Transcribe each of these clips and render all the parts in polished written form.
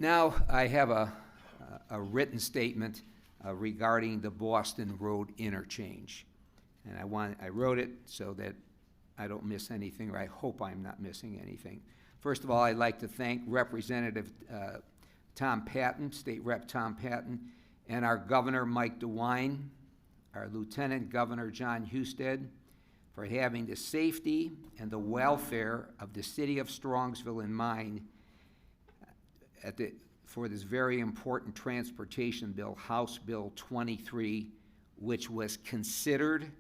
Now I have a written statement regarding the Boston Road interchange. And I wrote it so that I don't miss anything, or I hope I'm not missing anything. First of all, I'd like to thank Representative Tom Patton, State Rep Tom Patton, and our Governor Mike DeWine, our Lieutenant Governor John Husted, for having the safety and the welfare of the city of Strongsville in mind for this very important transportation bill, House Bill 23, which was considered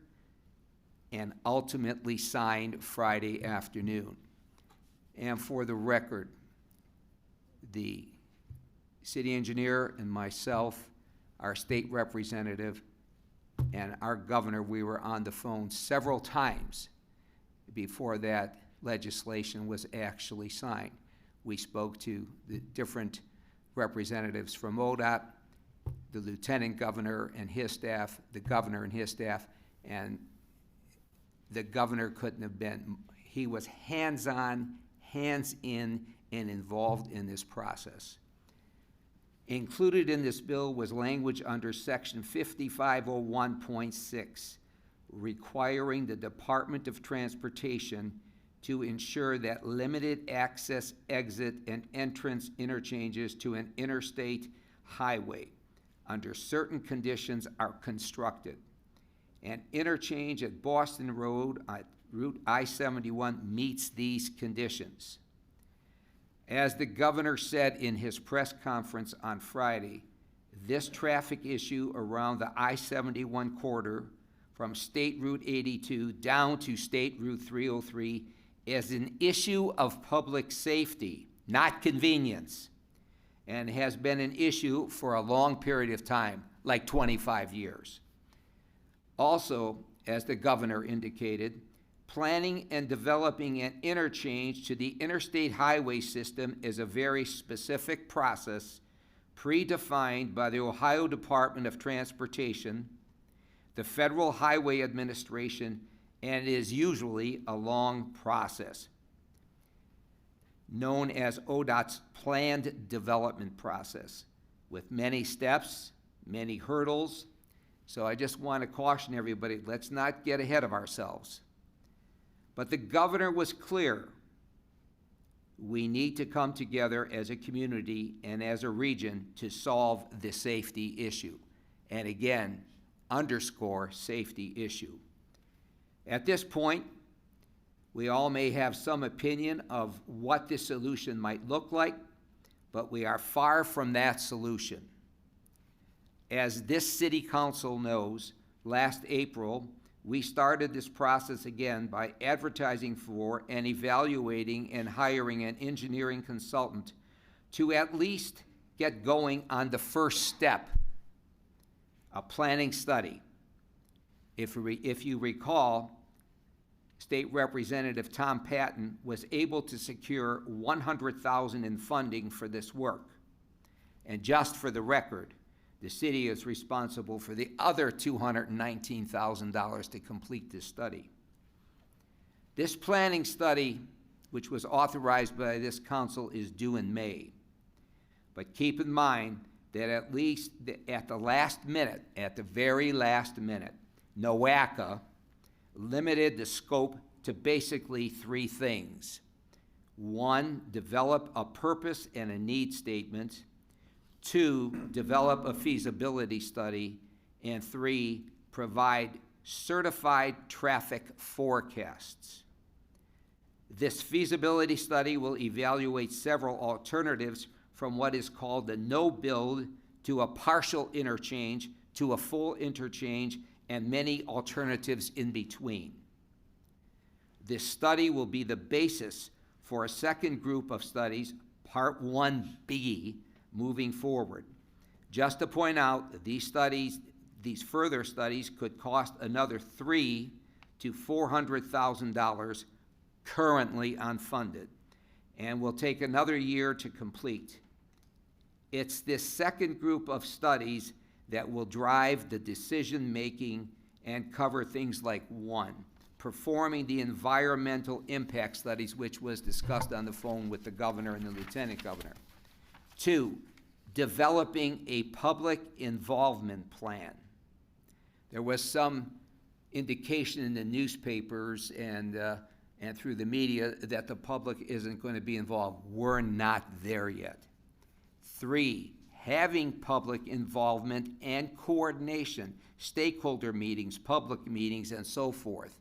and ultimately signed Friday afternoon. And for the record, the city engineer and myself, our state representative, and our governor, we were on the phone several times before that legislation was actually signed. We spoke to the different representatives from ODOT, the lieutenant governor and his staff, the governor and his staff, and the governor couldn't have been, he was hands-on, hands-in, and involved in this process. Included in this bill was language under Section 5501.6, requiring the Department of Transportation to ensure that limited access, exit, and entrance interchanges to an interstate highway under certain conditions are constructed. An interchange at Boston Road at Route I-71 meets these conditions. As the governor said in his press conference on Friday, this traffic issue around the I-71 corridor from State Route 82 down to State Route 303 is an issue of public safety, not convenience, and has been an issue for a long period of time, like 25 years. Also, as the governor indicated, planning and developing an interchange to the interstate highway system is a very specific process predefined by the Ohio Department of Transportation, the Federal Highway Administration, and is usually a long process, known as ODOT's planned development process, with many steps, many hurdles. So I just want to caution everybody, let's not get ahead of ourselves. But the governor was clear. We need to come together as a community and as a region to solve the safety issue. And again, underscore safety issue. At this point, we all may have some opinion of what the solution might look like, but we are far from that solution. As this city council knows, last April, we started this process again by advertising for and evaluating and hiring an engineering consultant to at least get going on the first step, a planning study. If you recall, State Representative Tom Patton was able to secure $100,000 in funding for this work. And just for the record, the city is responsible for the other $219,000 to complete this study. This planning study, which was authorized by this council, is due in May. But keep in mind that at least at the last minute, at the very last minute, NOACA limited the scope to basically three things. One, develop a purpose and a need statement. Two, develop a feasibility study. And three, provide certified traffic forecasts. This feasibility study will evaluate several alternatives from what is called the no-build to a partial interchange to a full interchange and many alternatives in between. This study will be the basis for a second group of studies, Part 1B, moving forward. Just to point out that these further studies could cost another $300,000 to $400,000 currently unfunded, and will take another year to complete. It's this second group of studies that will drive the decision-making and cover things like, one, performing the environmental impact studies, which was discussed on the phone with the governor and the lieutenant governor. 2, developing a public involvement plan. There was some indication in the newspapers and through the media that the public isn't going to be involved. We're not there yet. 3, having public involvement and coordination, stakeholder meetings, public meetings, and so forth.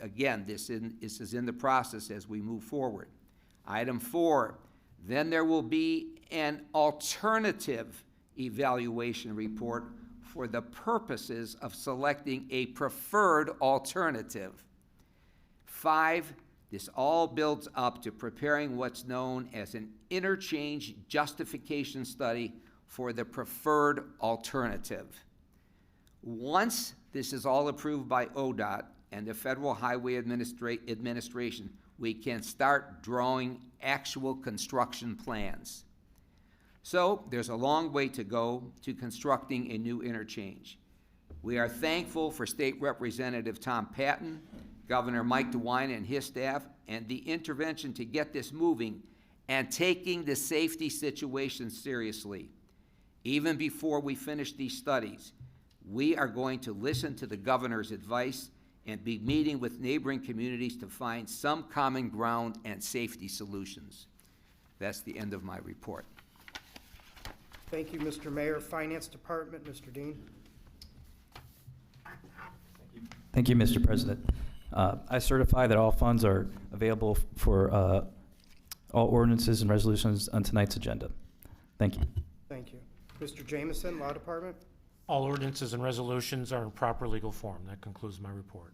Again, this is in the process as we move forward. Item 4, then there will be an alternative evaluation report for the purposes of selecting a preferred alternative. 5, this all builds up to preparing what's known as an interchange justification study for the preferred alternative. Once this is all approved by ODOT and the Federal Highway Administration, we can start drawing actual construction plans. So there's a long way to go to constructing a new interchange. We are thankful for State Representative Tom Patton, Governor Mike DeWine and his staff, and the intervention to get this moving and taking the safety situation seriously. Even before we finish these studies, we are going to listen to the governor's advice and be meeting with neighboring communities to find some common ground and safety solutions. That's the end of my report. Thank you, Mr. Mayor. Finance Department, Mr. Dean. Thank you, Mr. President. I certify that all funds are available for all ordinances and resolutions on tonight's agenda. Thank you. Thank you. Mr. Jameson, Law Department. All ordinances and resolutions are in proper legal form. That concludes my report.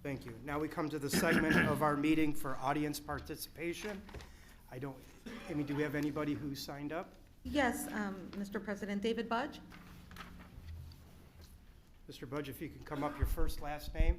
Thank you. Now we come to the segment of our meeting for audience participation. Amy, do we have anybody who signed up? Yes, Mr. President, David Budge. Mr. Budge, if you can come up, your first, last name.